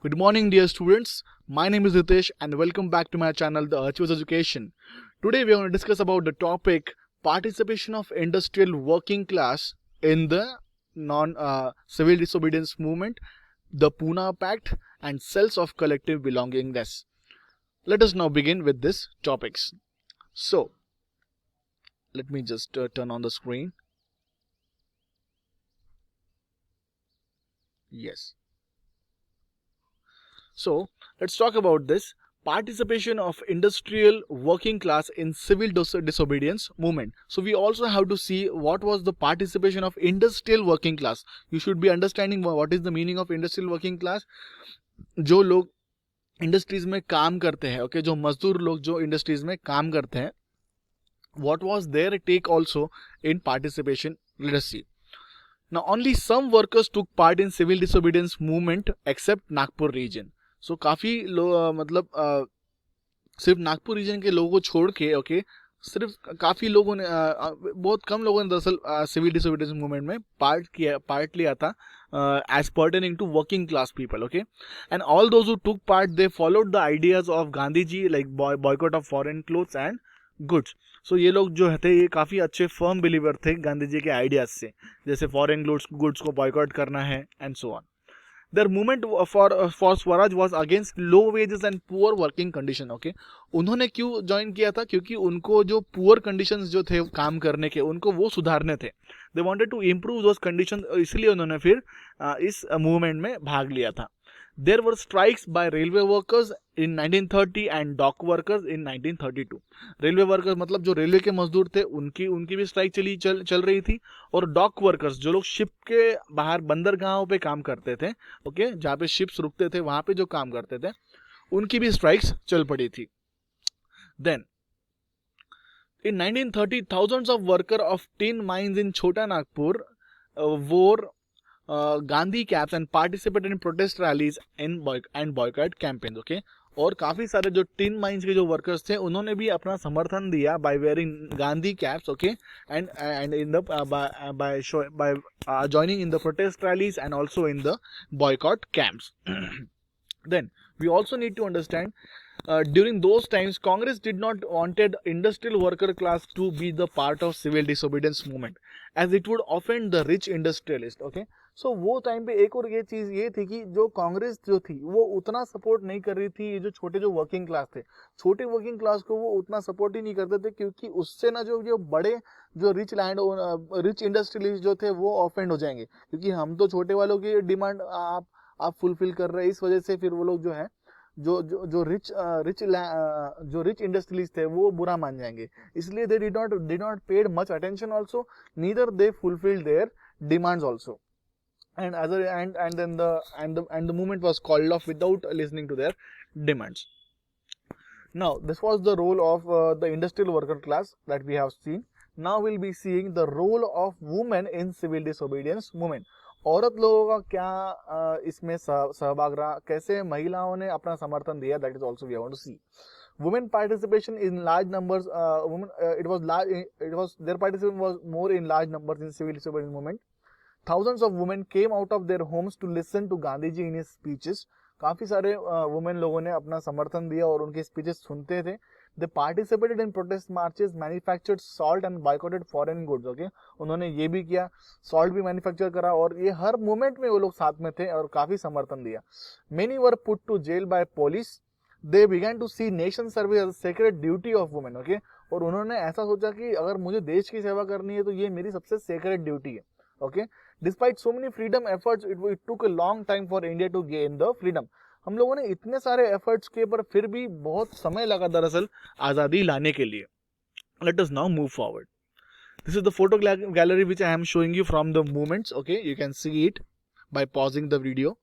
Good morning, dear students. My name is Ritesh, and welcome back to my channel, The Archivist Education. Today, we are going to discuss about the topic participation of industrial working class in the non-civil disobedience movement, the Pune Pact, and cells of collective belongingness. Let us now begin with these topics. So, let me just turn on the screen. Yes. So let's talk about this participation of industrial working class in civil disobedience movement. So we also have to see what was the participation of industrial working class. You should be understanding what is the meaning of industrial working class. जो लोग industries में काम करते हैं, okay, जो मजदूर लोग जो इंडस्ट्रीज में काम करते हैं, what was their take also in participation? Let us see. Now only some workers took part in civil disobedience movement except Nagpur region. सो काफ़ी मतलब सिर्फ नागपुर रीजन के लोगों को छोड़ के ओके सिर्फ काफ़ी लोगों ने बहुत कम लोगों ने दरअसल सिविल डिसोबीडियंस मूवमेंट में पार्ट लिया था as pertaining to working class people, okay, and all those who took part they followed the ideas of Gandhi ji like boycott of foreign clothes and goods. So ये लोग जो थे ये काफ़ी अच्छे फर्म बिलीवर थे गांधी जी के आइडियाज से, जैसे फॉरेन गुड्स को बॉयकॉट करना है and so on. Their movement for Swaraj was against low wages and poor working condition. Okay, उन्होंने क्यों ज्वाइन किया था? क्योंकि उनको जो पुअर कंडीशंस जो थे काम करने के उनको वो सुधारने थे. They wanted to improve those conditions, इसलिए उन्होंने फिर इस मूवमेंट में भाग लिया था. There were strikes by railway workers in 1930 and dock workers in 1932. Railway workers मतलब जो रेलवे के मजदूर थे उनकी भी स्ट्राइक चल रही थी, और डॉक वर्कर्स जो लोग शिप के बाहर बंदरगाहों पे काम करते थे, ओके, जहाँ पे शिप्स रुकते थे वहाँ पे जो काम करते थे उनकी भी स्ट्राइक्स चल पड़ी थी. Then in 1930 thousands of workers of tin mines in Chota Nagpur wore Gandhi caps and participated in protest rallies and boycott campaigns. Okay, और काफ़ी सारे जो टिन माइंस के जो वर्कर्स थे उन्होंने भी अपना समर्थन दिया by wearing Gandhi caps, okay, and in the by joining in the protest rallies and also in the boycott camps. Then we also need to understand during those times Congress did not wanted industrial worker class to be the part of civil disobedience movement as it would offend the rich industrialist. Okay, so वो time पे एक और ये चीज़ ये थी कि जो कांग्रेस जो थी वो उतना सपोर्ट नहीं कर रही थी ये जो छोटे जो वर्किंग क्लास थे, छोटे वर्किंग क्लास को वो उतना सपोर्ट ही नहीं करते थे, क्योंकि उससे ना जो बड़े जो रिच इंडस्ट्रियलिस्ट जो थे वो ऑफेंड हो जाएंगे, क्योंकि हम तो छोटे वालों की डिमांड आप फुलफिल कर रहे हैं. इस वजह से फिर वो लोग जो है जो रिच इंडस्ट्रीज थे वो बुरा मान जाएंगे, इसलिए दे did not paid much attention also, neither they fulfilled there demands also, and then the movement was called off without listening to their demands. Now this was the role of the industrial worker class that we have seen. Now we'll be seeing the role of women in civil disobedience movement. औरत लोगों का क्या इसमें सहभाग रहा, कैसे महिलाओं ने अपना समर्थन दिया, that is also we want to see. Women participation in large numbers, their participation was more in large numbers in civil disobedience movement. Thousands of women came out of their homes to listen to Gandhi ji in his speeches. काफी सारे women लोगों ने अपना समर्थन दिया और उनके speeches सुनते थे. They participated in protest marches, manufactured salt and boycotted foreign goods. Okay, उन्होंने ये भी किया, सॉल्ट भी मैन्युफैक्चर करा, और ये हर मूवमेंट में वो लोग साथ में थे और काफी समर्थन दिया. Many were put to jail by police. They began to see nation service as a sacred duty of women. Okay, और उन्होंने ऐसा सोचा कि अगर मुझे देश की सेवा करनी है तो ये मेरी सबसे सेक्रेड ड्यूटी है. Okay, despite so many freedom efforts, it took a long time for India to gain the freedom. हम लोगों ने इतने सारे एफर्ट्स किए पर फिर भी बहुत समय लगा दरअसल आज़ादी लाने के लिए. Let us now move forward. This is the photo gallery which I am showing you from the movements. Okay, you can see it by pausing the video.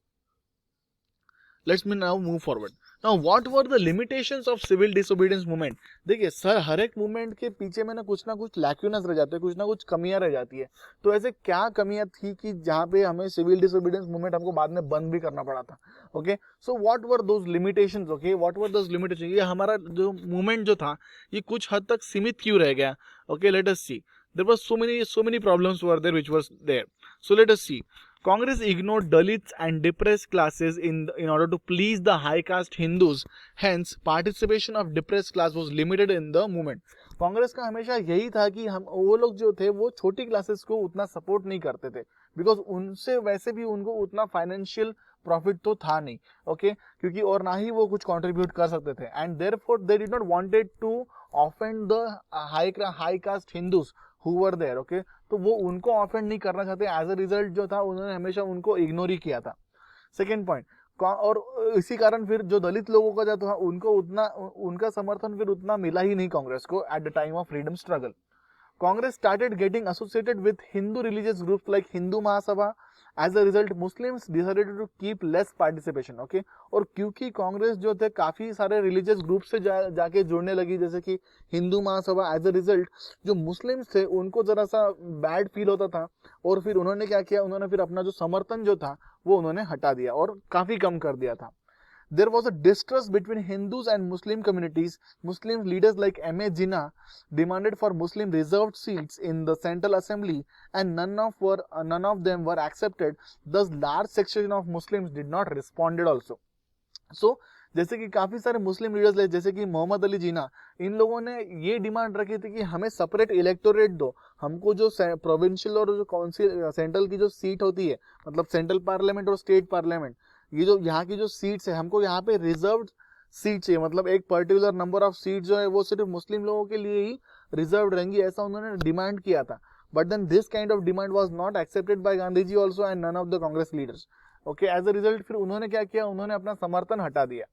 Let's now move forward. Now what were the limitations of civil disobedience movement? देखिए sir, हर एक movement के पीछे में ना कुछ लैक्यूनस रह जाते हैं, कुछ ना कुछ कमियां रह जाती है. तो ऐसे क्या कमियां थी कि जहाँ पे हमें सिविल डिसोबीडियंस मूवमेंट हमको बाद में बंद भी करना पड़ा था. Okay, so what were those limitations? Okay, what were those limitations? ये हमारा जो मूवमेंट जो था ये कुछ हद तक सीमित क्यों रह गया? Okay, let us see. There were so many problems were there which was there. So let us see. Congress ignored Dalits and depressed classes in order to please the high caste Hindus. Hence, participation of depressed class was limited in the movement. Congress का हमेशा यही था कि हम वो लोग जो थे वो छोटी क्लासेस को उतना सपोर्ट नहीं करते थे, बिकॉज उनसे वैसे भी उनको उतना फाइनेंशियल प्रॉफिट तो था नहीं, ओके क्योंकि और ना ही वो कुछ कंट्रीब्यूट कर सकते थे, and therefore they did not wanted to offend the high caste Hindus who were there, okay तो वो उनको ऑफेंड नहीं करना चाहते, एज अ रिजल्ट जो था उन्होंने हमेशा उनको इग्नोर ही किया था. सेकेंड पॉइंट, और इसी कारण फिर जो दलित लोगों का जो था उनको उतना उनका समर्थन फिर उतना मिला ही नहीं कांग्रेस को at the time of freedom struggle. Congress started getting associated with Hindu religious groups like Hindu Mahasabha. As a result, Muslims decided to keep less participation. Okay, और क्योंकि कांग्रेस जो थे काफी सारे रिलीजियस ग्रुप से जाके जुड़ने लगी, जैसे कि Hindu Mahasabha, as a result जो मुस्लिम्स थे उनको जरा सा बैड फील होता था, और फिर उन्होंने क्या किया, उन्होंने फिर अपना जो समर्थन जो था वो उन्होंने हटा दिया और काफी कम कर दिया था. There was a distrust between Hindus and Muslim communities. Muslim leaders like M.A. Jinnah demanded for Muslim reserved seats in the Central Assembly, and none of them were accepted. Thus, large section of Muslims did not respond also. So, जैसे कि काफी सारे मुस्लिम leaders जैसे कि मोहम्मद अली जिन्ना, इन लोगों ने ये demand रखी थी कि हमें सेपरेट इलेक्टोरेट दो, हमको जो प्रोविंशियल और जो काउंसिल सेंट्रल की जो सीट होती है, मतलब सेंट्रल पार्लियामेंट और स्टेट पार्लियामेंट, ये जो यहाँ की जो सीट्स है हमको यहाँ पे रिजर्व सीट चाहिए, मतलब एक पर्टिकुलर नंबर ऑफ सीट जो है वो सिर्फ मुस्लिम लोगों के लिए ही रिजर्व रहेंगी, ऐसा उन्होंने डिमांड किया था. But then this kind of demand was not accepted by Gandhi ji also and none of the Congress leaders. Okay, as a result फिर उन्होंने क्या किया, उन्होंने अपना समर्थन हटा दिया.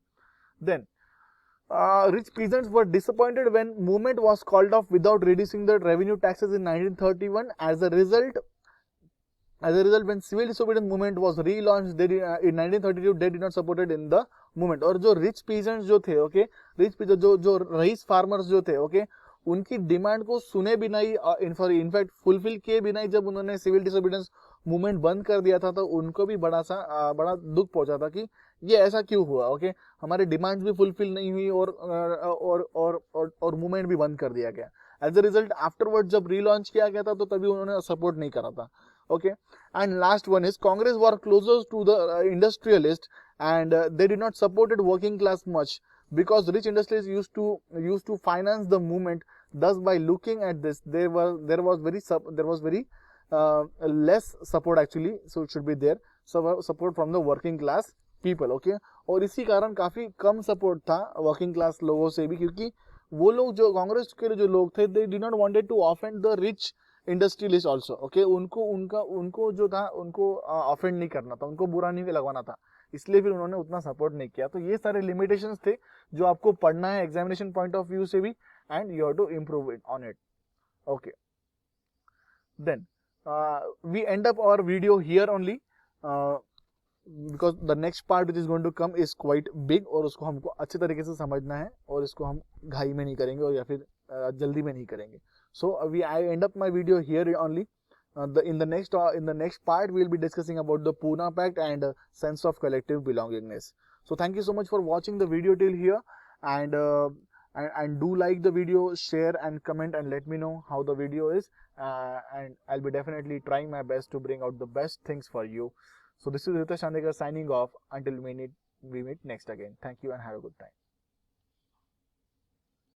Then rich peasants were disappointed when movement was called off without reducing the revenue taxes in 1931. As a result, when civil disobedience movement was relaunched in 1932, they did not supported in the movement. और जो rich peasants जो थे, okay, rich peasants जो rice farmers जो थे, okay, उनकी demand को सुने बिना ही, इनफैक्ट फुलफिल किए बिना ही जब उन्होंने सिविल डिसोबीडियंस मूवमेंट बंद कर दिया था, तो उनको भी बड़ा दुख पहुंचा था कि ये ऐसा क्यों हुआ. ओके, हमारे डिमांड्स भी फुलफिल नहीं हुई और मूवमेंट भी बंद कर दिया गया. एज अ रिजल्ट आफ्टरवर्ड जब रीलॉन्च किया गया था तो तभी उन्होंने सपोर्ट नहीं करा था. Okay, and last one is Congress were closer to the industrialist and they did not supported working class much because rich industries used to finance the movement. Thus, by looking at this, there was very less support actually. So it should be there support from the working class people. Okay, और इसी कारण काफी कम support था working class लोगों से भी, क्योंकि वो लोग जो कांग्रेस के जो लोग थे, they did not wanted to offend the rich industrialist also. Okay, उनको जो था उनको ऑफेंड नहीं करना था, उनको बुरा नहीं लगवाना था, इसलिए फिर उन्होंने उतना सपोर्ट नहीं किया. तो ये सारे लिमिटेशंस थे जो आपको पढ़ना है एग्जामिनेशन पॉइंट ऑफ व्यू से भी, and you have to improve it on it. Okay, then we end up our video here only because the next part which is going to come is quite big, और उसको हमको अच्छे तरीके से समझना है, और इसको हम घाई में नहीं करेंगे और या फिर जल्दी में नहीं करेंगे. So I end up my video here only. In the next part we'll be discussing about the Pune Pact and sense of collective belongingness. So thank you so much for watching the video till here, and do like the video, share and comment and let me know how the video is, and I'll be definitely trying my best to bring out the best things for you. So this is Ritesh Chandekar signing off until we meet next again. Thank you and have a good time.